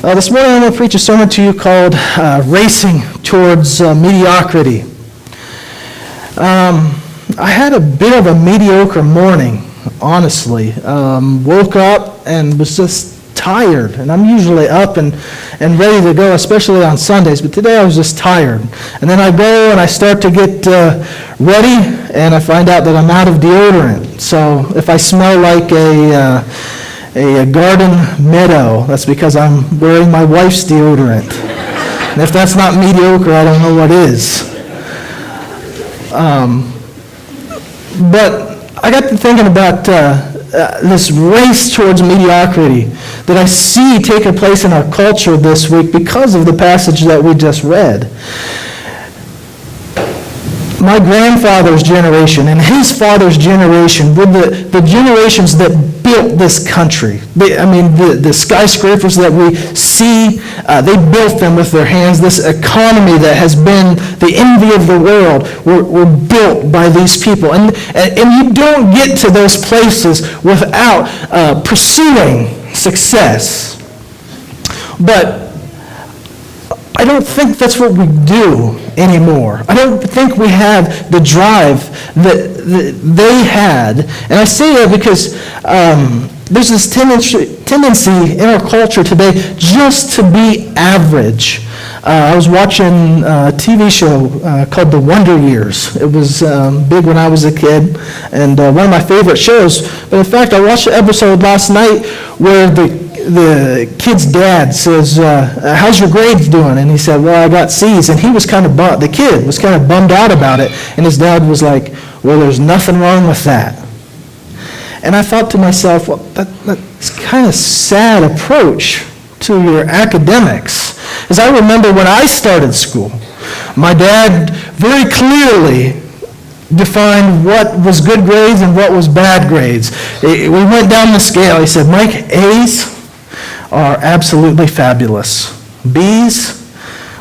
This morning I'm going to preach a sermon to you called Racing Towards Mediocrity. I had a bit of a mediocre morning, honestly. Woke up and was just tired. And I'm usually up and ready to go, especially on Sundays. But today I was just tired. And then I go and I start to get ready, and I find out that I'm out of deodorant. So if I smell like a garden meadow, that's because I'm wearing my wife's deodorant. And if that's not mediocre, I don't know what is. But I got to thinking about this race towards mediocrity that I see taking place in our culture this week because of the passage that we just read. My grandfather's generation and his father's generation were the generations that built this country. The skyscrapers that we see, they built them with their hands. This economy that has been the envy of the world were built by these people. And you don't get to those places without pursuing success. But I don't think that's what we do anymore. I don't think we have the drive that they had. And I say that because there's this tendency in our culture today just to be average. I was watching a TV show called The Wonder Years. It was big when I was a kid, and one of my favorite shows. But in fact, I watched an episode last night where the kid's dad says, how's your grades doing? And he said, well, I got C's. And he was kind of the kid was kind of bummed out about it. And his dad was like, well, there's nothing wrong with that. And I thought to myself, well, that's kind of sad approach to your academics. As I remember when I started school, my dad very clearly defined what was good grades and what was bad grades. We went down the scale. He said, Mike, A's are absolutely fabulous. B's,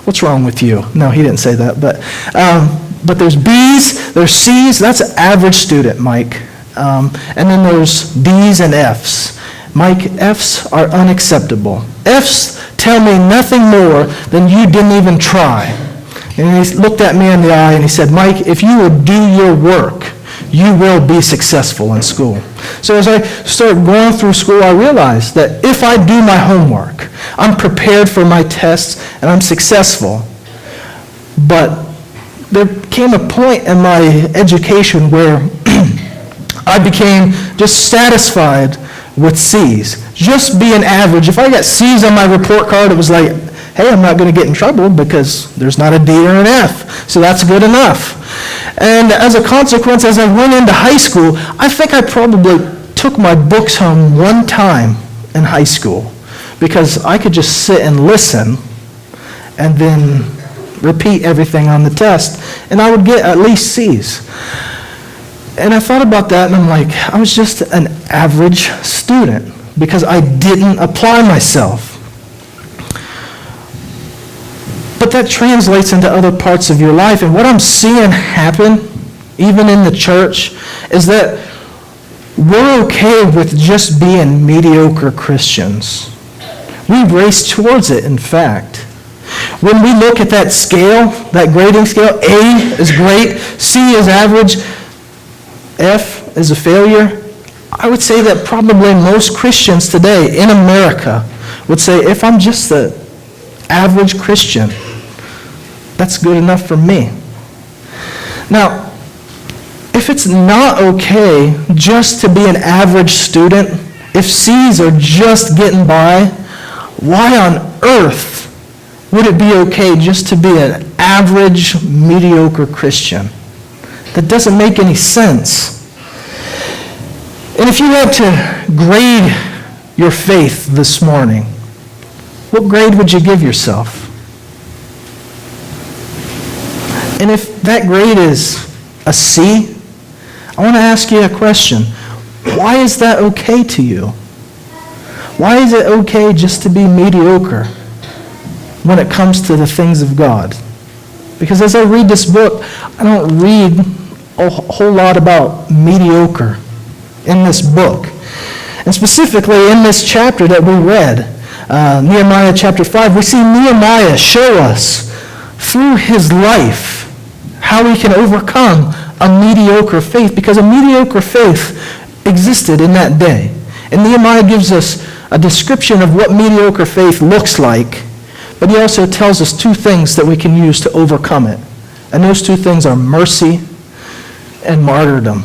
what's wrong with you? No, he didn't say that, but there's B's, there's C's, that's an average student, Mike. And then there's D's and F's. Mike, F's are unacceptable. F's tell me nothing more than you didn't even try. And he looked at me in the eye and he said, Mike, if you will do your work, you will be successful in school. So as I started going through school, I realized that if I do my homework, I'm prepared for my tests and I'm successful. But there came a point in my education where I became just satisfied with C's. Just being average. If I got C's on my report card, it was like, hey, I'm not going to get in trouble because there's not a D or an F. So that's good enough. And as a consequence, as I went into high school, I think I probably took my books home one time in high school because I could just sit and listen and then repeat everything on the test, and I would get at least C's. And I thought about that, and I'm like, I was just an average student because I didn't apply myself. But that translates into other parts of your life. And what I'm seeing happen, even in the church, is that we're okay with just being mediocre Christians. We race towards it, in fact. When we look at that scale, that grading scale, A is great, C is average, F is a failure, I would say that probably most Christians today in America would say, if I'm just the average Christian, that's good enough for me. Now, if it's not okay just to be an average student, if C's are just getting by, why on earth would it be okay just to be an average, mediocre Christian? That doesn't make any sense. And if you had to grade your faith this morning, what grade would you give yourself? And if that grade is a C, I want to ask you a question. Why is that okay to you? Why is it okay just to be mediocre when it comes to the things of God? Because as I read this book, I don't read a whole lot about mediocre in this book. And specifically in this chapter that we read, Nehemiah chapter 5, we see Nehemiah show us through his life how we can overcome a mediocre faith, because a mediocre faith existed in that day. And Nehemiah gives us a description of what mediocre faith looks like, but he also tells us two things that we can use to overcome it. And those two things are mercy and martyrdom.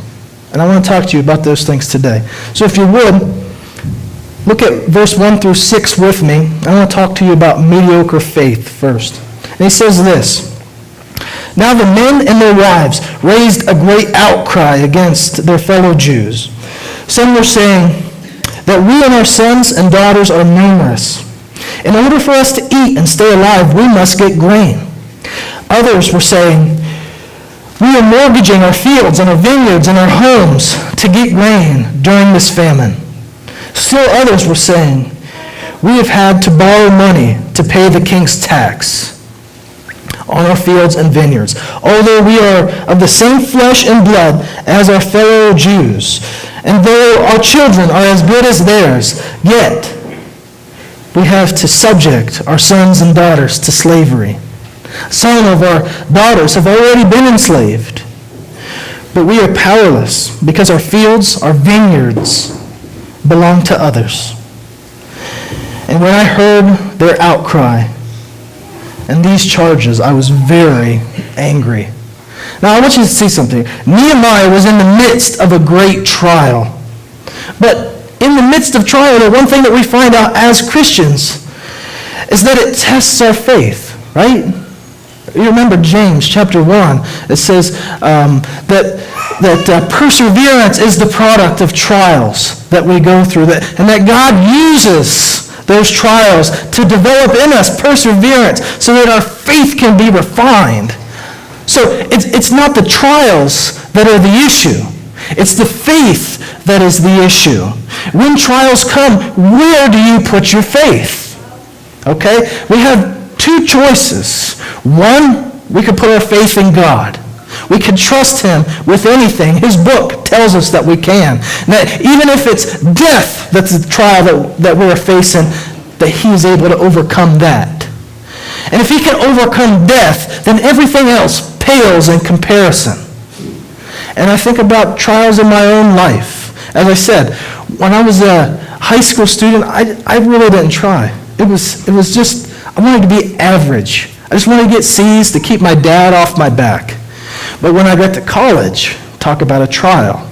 And I want to talk to you about those things today. So if you would, look at verse 1 through 6 with me. I want to talk to you about mediocre faith first. And he says this: "Now the men and their wives raised a great outcry against their fellow Jews. Some were saying that we and our sons and daughters are numerous. In order for us to eat and stay alive, we must get grain. Others were saying, we are mortgaging our fields and our vineyards and our homes to get grain during this famine. Still others were saying, we have had to borrow money to pay the king's tax on our fields and vineyards. Although we are of the same flesh and blood as our fellow Jews, and though our children are as good as theirs, yet we have to subject our sons and daughters to slavery. Some of our daughters have already been enslaved, but we are powerless because our fields, our vineyards, belong to others." And when I heard their outcry and these charges, I was very angry. Now, I want you to see something. Nehemiah was in the midst of a great trial. But in the midst of trial, the one thing that we find out as Christians is that it tests our faith, right? You remember James chapter 1. It says that perseverance is the product of trials that we go through, and that God uses those trials to develop in us perseverance so that our faith can be refined. So it's not the trials that are the issue. It's the faith that is the issue. When trials come, where do you put your faith? Okay? We have two choices. One, we could put our faith in God. We can trust him with anything. His book tells us that we can. That even if it's death that's the trial that we're facing, that he is able to overcome that. And if he can overcome death, then everything else pales in comparison. And I think about trials in my own life. As I said, when I was a high school student, I really didn't try. It was just, I wanted to be average. I just wanted to get C's to keep my dad off my back. But when I got to college, talk about a trial.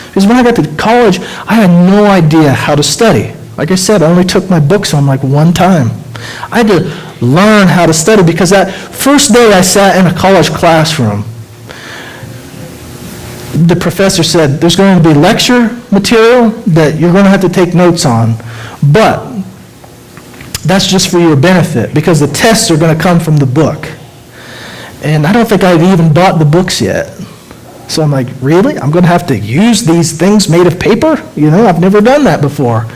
Because when I got to college, I had no idea how to study. Like I said, I only took my books home like one time. I had to learn how to study because that first day I sat in a college classroom, the professor said, there's going to be lecture material that you're going to have to take notes on, but that's just for your benefit because the tests are going to come from the book. And I don't think I've even bought the books yet. So I'm like, really? I'm going to have to use these things made of paper? I've never done that before.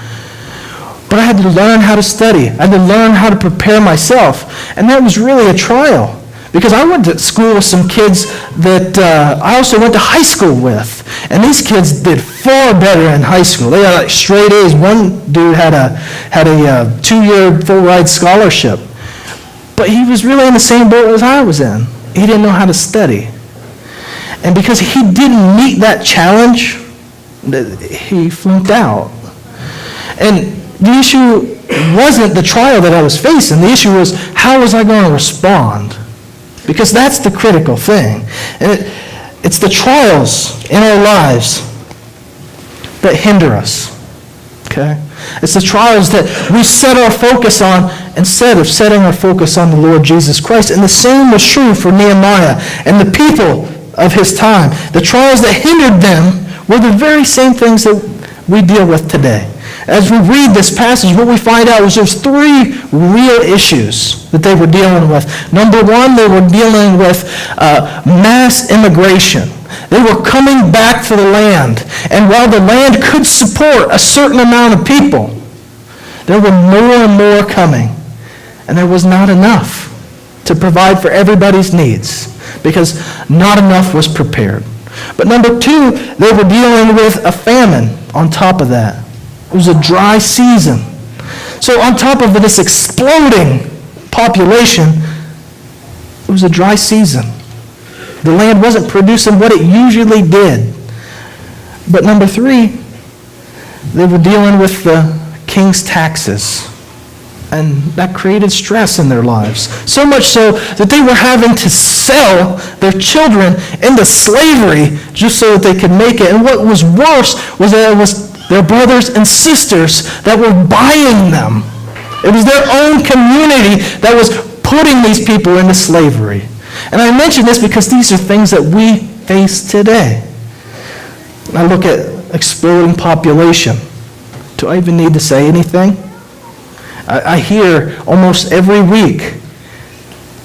But I had to learn how to study. I had to learn how to prepare myself. And that was really a trial. Because I went to school with some kids that I also went to high school with. And these kids did far better in high school. They had like straight A's. One dude had a 2-year full ride scholarship. But he was really in the same boat as I was in. He didn't know how to study. And because he didn't meet that challenge, he flunked out. And the issue wasn't the trial that I was facing. The issue was, how was I going to respond? Because that's the critical thing. And it's the trials in our lives that hinder us. Okay? It's the trials that we set our focus on instead of setting our focus on the Lord Jesus Christ. And the same was true for Nehemiah and the people of his time. The trials that hindered them were the very same things that we deal with today. As we read this passage, what we find out is there's 3 real issues that they were dealing with. Number 1, they were dealing with mass immigration. They were coming back to the land. And while the land could support a certain amount of people, there were more and more coming. And there was not enough to provide for everybody's needs because not enough was prepared. But number 2, they were dealing with a famine on top of that. It was a dry season. So on top of this exploding population, it was a dry season. The land wasn't producing what it usually did. But number 3, they were dealing with the king's taxes. And that created stress in their lives. So much so that they were having to sell their children into slavery just so that they could make it. And what was worse was that it was their brothers and sisters that were buying them. It was their own community that was putting these people into slavery. And I mention this because these are things that we face today. I look at exploding population. Do I even need to say anything? I hear almost every week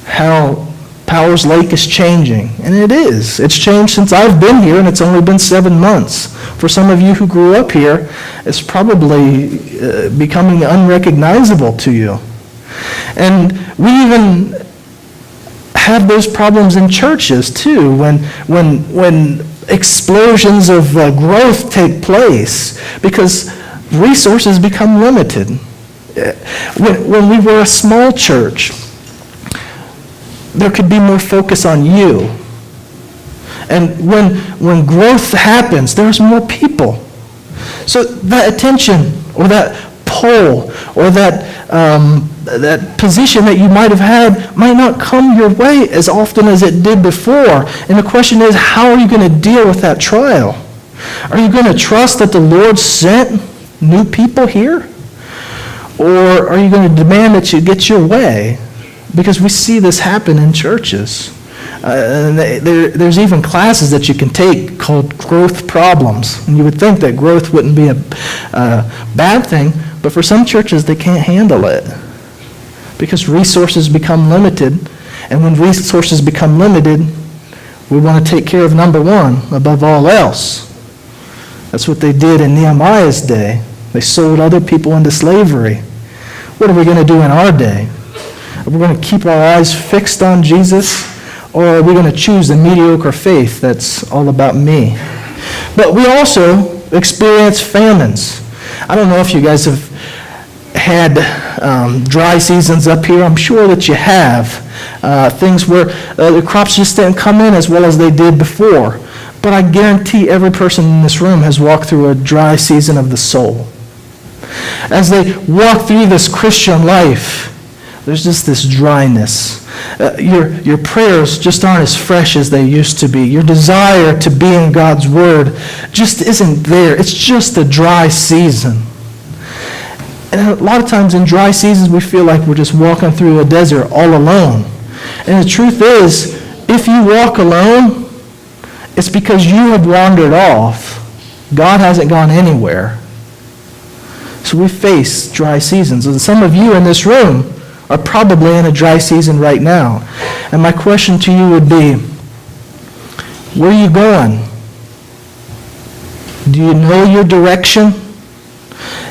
how Powers Lake is changing. And it is. It's changed since I've been here, and it's only been 7 months. For some of you who grew up here, it's probably becoming unrecognizable to you. And we even have those problems in churches too, when explosions of growth take place, because resources become limited. When we were a small church, there could be more focus on you. And when growth happens, there's more people. So that attention or that pull or that position that you might have had might not come your way as often as it did before. And the question is, how are you going to deal with that trial? Are you going to trust that the Lord sent new people here? Or are you going to demand that you get your way? Because we see this happen in churches. And there's even classes that you can take called growth problems. And you would think that growth wouldn't be a bad thing, but for some churches they can't handle it. Because resources become limited. And when resources become limited, we want to take care of number 1 above all else. That's what they did in Nehemiah's day. They sold other people into slavery. What are we going to do in our day? Are we going to keep our eyes fixed on Jesus? Or are we going to choose the mediocre faith that's all about me? But we also experience famines. I don't know if you guys have had dry seasons up here. I'm sure that you have. Things where the crops just didn't come in as well as they did before. But I guarantee every person in this room has walked through a dry season of the soul. As they walk through this Christian life, there's just this dryness. Your prayers just aren't as fresh as they used to be. Your desire to be in God's Word just isn't there. It's just a dry season. And a lot of times in dry seasons, we feel like we're just walking through a desert all alone. And the truth is, if you walk alone, it's because you have wandered off. God hasn't gone anywhere. So we face dry seasons. And some of you in this room are probably in a dry season right now. And my question to you would be, where are you going? Do you know your direction?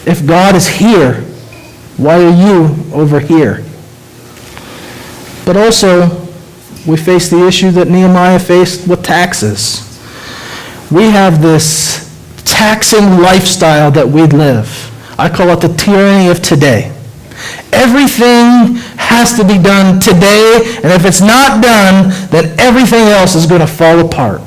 If God is here, why are you over here? But also, we face the issue that Nehemiah faced with taxes. We have this taxing lifestyle that we live. I call it the tyranny of today. Everything has to be done today, and if it's not done, then everything else is going to fall apart.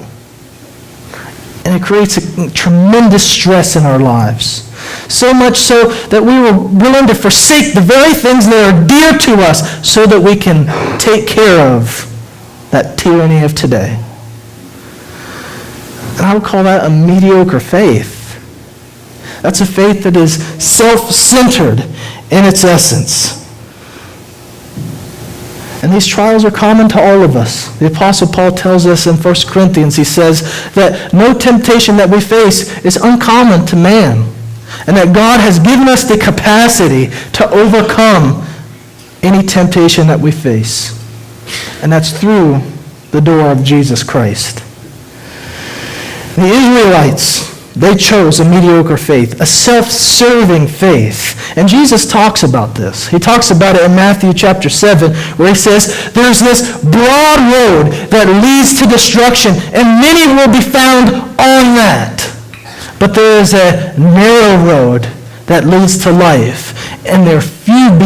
And it creates a tremendous stress in our lives. So much so that we were willing to forsake the very things that are dear to us so that we can take care of that tyranny of today. And I would call that a mediocre faith. That's a faith that is self-centered in its essence. And these trials are common to all of us. The Apostle Paul tells us in 1 Corinthians, he says that no temptation that we face is uncommon to man, and that God has given us the capacity to overcome any temptation that we face. And that's through the door of Jesus Christ. The Israelites, they chose a mediocre faith, a self-serving faith. And Jesus talks about this. He talks about it in Matthew chapter 7, where he says, there's this broad road that leads to destruction, and many will be found on that. But there is a narrow road that leads to life, and their few be